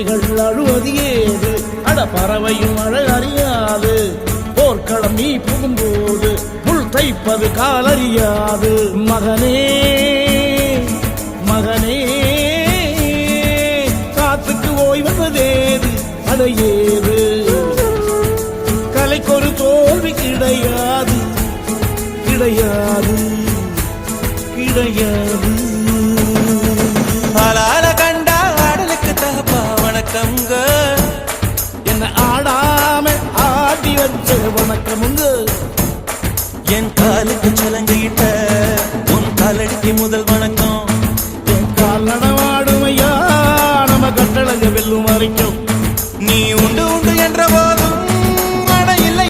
கிளிகள் அழுவது ஏது, அட பறவையும் அழகறியாது. போர்க்களம் நீ புகும்போது முள் தைப்பது காலறியாது. மகனே மகனே காத்துக்கு ஓய்வதேது, அடையேது. கலைக்கொரு தோல்வி கிடையாது கிடையாது கிடையாது. ஆளால கண்டா ஆடலுக்கு தகப்பா வணக்கம்ங்க. என்ன ஆடாம ஆடி வச்ச வணக்கமுங்க. என் காலுக்கு சலங்கிட்ட உன் காலடிக்கு முதல்